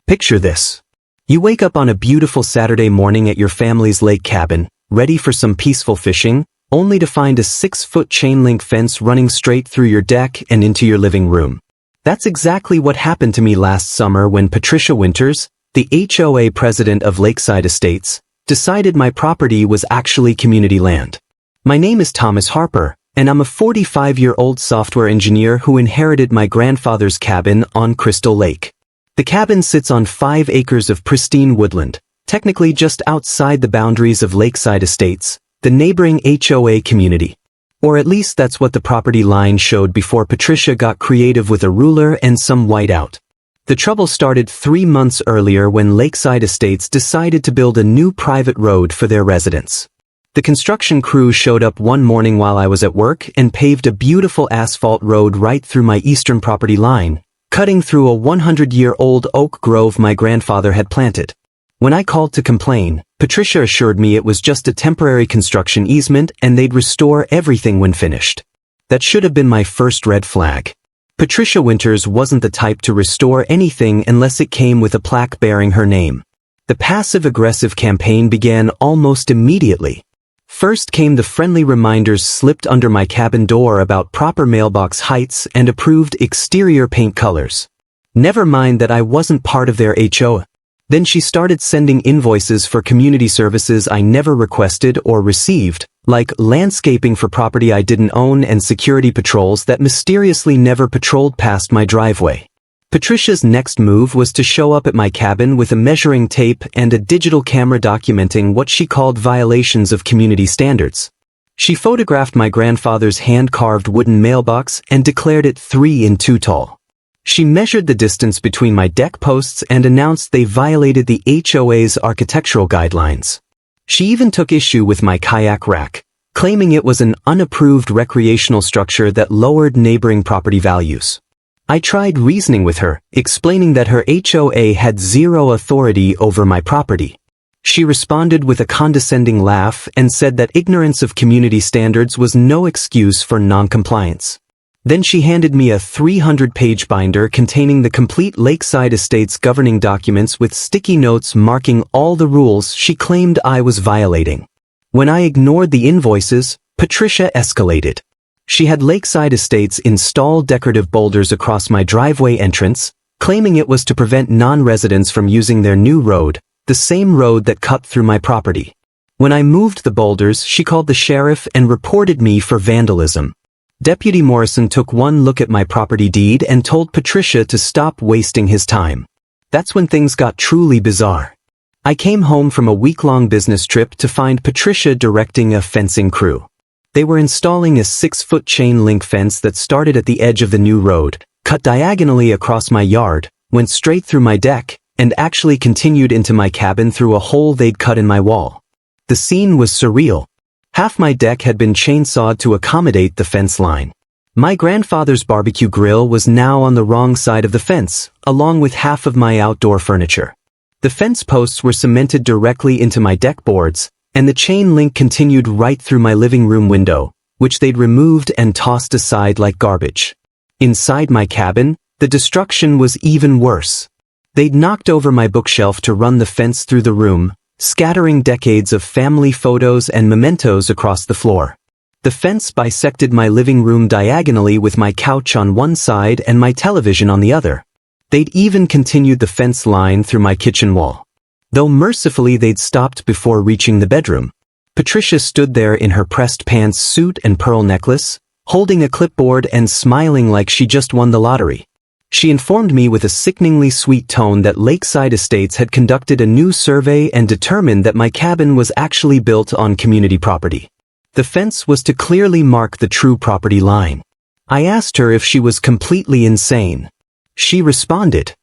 Picture this. You wake up on a beautiful Saturday morning at your family's lake cabin, ready for some peaceful fishing, only to find a 6-foot chain-link fence running straight through your deck and into your living room. That's exactly what happened to me last summer when Patricia Winters, the HOA president of Lakeside Estates, decided my property was actually community land. My name is Thomas Harper, and I'm a 45-year-old software engineer who inherited my grandfather's cabin on Crystal Lake. The cabin sits on 5 acres of pristine woodland, technically just outside the boundaries of Lakeside Estates, the neighboring HOA community. Or at least that's what the property line showed before Patricia got creative with a ruler and some whiteout. The trouble started 3 months earlier when Lakeside Estates decided to build a new private road for their residents. The construction crew showed up one morning while I was at work and paved a beautiful asphalt road right through my eastern property line, cutting through a 100-year-old oak grove my grandfather had planted. When I called to complain, Patricia assured me it was just a temporary construction easement and they'd restore everything when finished. That should have been my first red flag. Patricia Winters wasn't the type to restore anything unless it came with a plaque bearing her name. The passive-aggressive campaign began almost immediately. First came the friendly reminders slipped under my cabin door about proper mailbox heights and approved exterior paint colors. Never mind that I wasn't part of their HOA. Then she started sending invoices for community services I never requested or received, like landscaping for property I didn't own and security patrols that mysteriously never patrolled past my driveway. Patricia's next move was to show up at my cabin with a measuring tape and a digital camera documenting what she called violations of community standards. She photographed my grandfather's hand-carved wooden mailbox and declared it 3 tall. She measured the distance between my deck posts and announced they violated the HOA's architectural guidelines. She even took issue with my kayak rack, claiming it was an unapproved recreational structure that lowered neighboring property values. I tried reasoning with her, explaining that her HOA had zero authority over my property. She responded with a condescending laugh and said that ignorance of community standards was no excuse for non-compliance. Then she handed me a 300-page binder containing the complete Lakeside Estates governing documents with sticky notes marking all the rules she claimed I was violating. When I ignored the invoices, Patricia escalated. She had Lakeside Estates install decorative boulders across my driveway entrance, claiming it was to prevent non-residents from using their new road, the same road that cut through my property. When I moved the boulders, she called the sheriff and reported me for vandalism. Deputy Morrison took one look at my property deed and told Patricia to stop wasting his time. That's when things got truly bizarre. I came home from a week-long business trip to find Patricia directing a fencing crew. They were installing a 6-foot chain-link fence that started at the edge of the new road, cut diagonally across my yard, went straight through my deck, and actually continued into my cabin through a hole they'd cut in my wall. The scene was surreal. Half my deck had been chainsawed to accommodate the fence line. My grandfather's barbecue grill was now on the wrong side of the fence, along with half of my outdoor furniture. The fence posts were cemented directly into my deck boards, and the chain link continued right through my living room window, which they'd removed and tossed aside like garbage. Inside my cabin, the destruction was even worse. They'd knocked over my bookshelf to run the fence through the room, scattering decades of family photos and mementos across the floor. The fence bisected my living room diagonally with my couch on one side and my television on the other. They'd even continued the fence line through my kitchen wall. Though mercifully they'd stopped before reaching the bedroom. Patricia stood there in her pressed pants suit and pearl necklace, holding a clipboard and smiling like she just won the lottery. She informed me with a sickeningly sweet tone that Lakeside Estates had conducted a new survey and determined that my cabin was actually built on community property. The fence was to clearly mark the true property line. I asked her if she was completely insane. She responded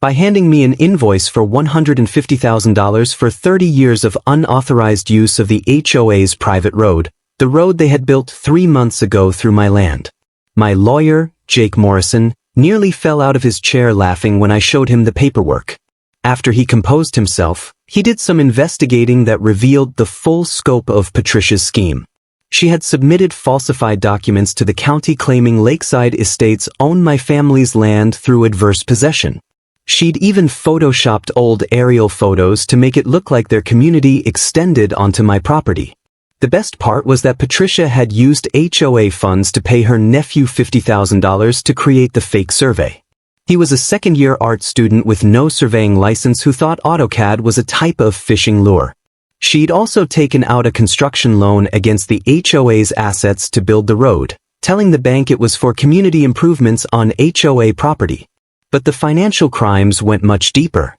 by handing me an invoice for $150,000 for 30 years of unauthorized use of the HOA's private road, the road they had built 3 months ago through my land. My lawyer, Jake Morrison, nearly fell out of his chair laughing when I showed him the paperwork. After he composed himself, he did some investigating that revealed the full scope of Patricia's scheme. She had submitted falsified documents to the county claiming Lakeside Estates owned my family's land through adverse possession. She'd even photoshopped old aerial photos to make it look like their community extended onto my property. The best part was that Patricia had used HOA funds to pay her nephew $50,000 to create the fake survey. He was a second-year art student with no surveying license who thought AutoCAD was a type of fishing lure. She'd also taken out a construction loan against the HOA's assets to build the road, telling the bank it was for community improvements on HOA property. But the financial crimes went much deeper.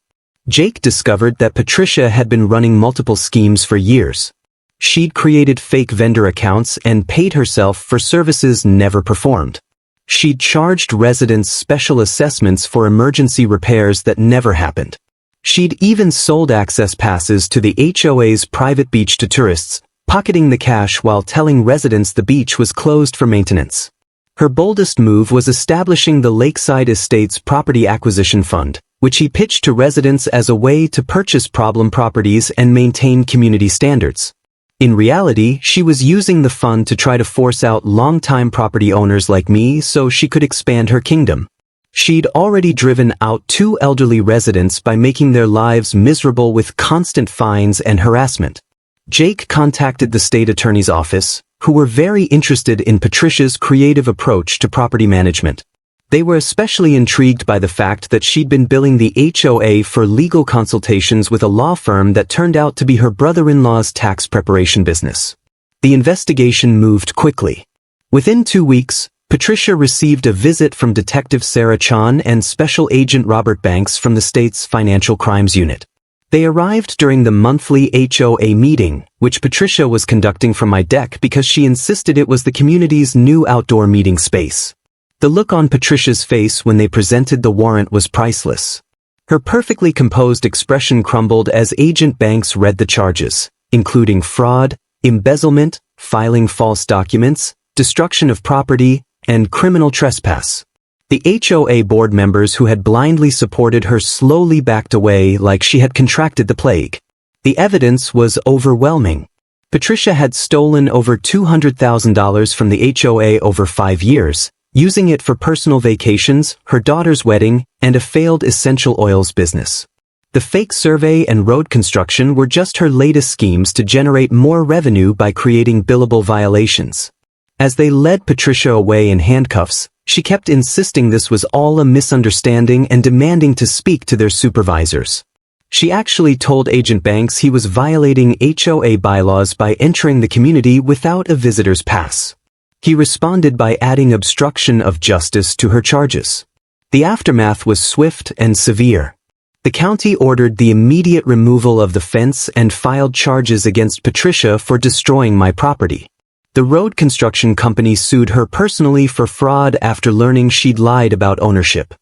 Jake discovered that Patricia had been running multiple schemes for years. She'd created fake vendor accounts and paid herself for services never performed. She'd charged residents special assessments for emergency repairs that never happened. She'd even sold access passes to the HOA's private beach to tourists, pocketing the cash while telling residents the beach was closed for maintenance. Her boldest move was establishing the Lakeside Estates Property Acquisition Fund, which he pitched to residents as a way to purchase problem properties and maintain community standards. In reality, she was using the fund to try to force out longtime property owners like me so she could expand her kingdom. She'd already driven out 2 elderly residents by making their lives miserable with constant fines and harassment. Jake contacted the state attorney's office, who were very interested in Patricia's creative approach to property management. They were especially intrigued by the fact that she'd been billing the HOA for legal consultations with a law firm that turned out to be her brother-in-law's tax preparation business. The investigation moved quickly. Within 2 weeks, Patricia received a visit from Detective Sarah Chan and Special Agent Robert Banks from the state's Financial Crimes Unit. They arrived during the monthly HOA meeting, which Patricia was conducting from my deck because she insisted it was the community's new outdoor meeting space. The look on Patricia's face when they presented the warrant was priceless. Her perfectly composed expression crumbled as Agent Banks read the charges, including fraud, embezzlement, filing false documents, destruction of property, and criminal trespass. The HOA board members who had blindly supported her slowly backed away like she had contracted the plague. The evidence was overwhelming. Patricia had stolen over $200,000 from the HOA over 5 years, using it for personal vacations, her daughter's wedding, and a failed essential oils business. The fake survey and road construction were just her latest schemes to generate more revenue by creating billable violations. As they led Patricia away in handcuffs, she kept insisting this was all a misunderstanding and demanding to speak to their supervisors. She actually told Agent Banks he was violating HOA bylaws by entering the community without a visitor's pass. He responded by adding obstruction of justice to her charges. The aftermath was swift and severe. The county ordered the immediate removal of the fence and filed charges against Patricia for destroying my property. The road construction company sued her personally for fraud after learning she'd lied about ownership.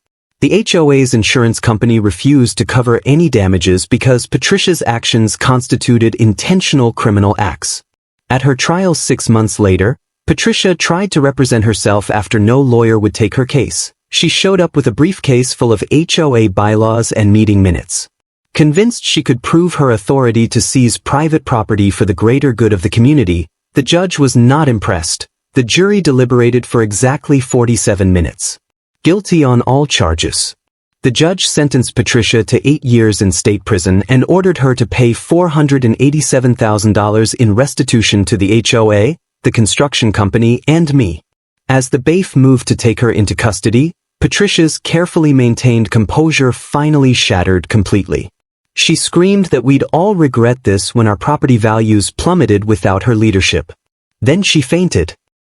The HOA's insurance company refused to cover any damages because Patricia's actions constituted intentional criminal acts. At her trial 6 months later, Patricia tried to represent herself after no lawyer would take her case. She showed up with a briefcase full of HOA bylaws and meeting minutes. Convinced she could prove her authority to seize private property for the greater good of the community, the judge was not impressed. The jury deliberated for exactly 47 minutes. Guilty on all charges. The judge sentenced Patricia to 8 years in state prison and ordered her to pay $487,000 in restitution to the HOA, the construction company, and me. As the bailiff moved to take her into custody, Patricia's carefully maintained composure finally shattered completely. She screamed that we'd all regret this when our property values plummeted without her leadership. Then she fainted.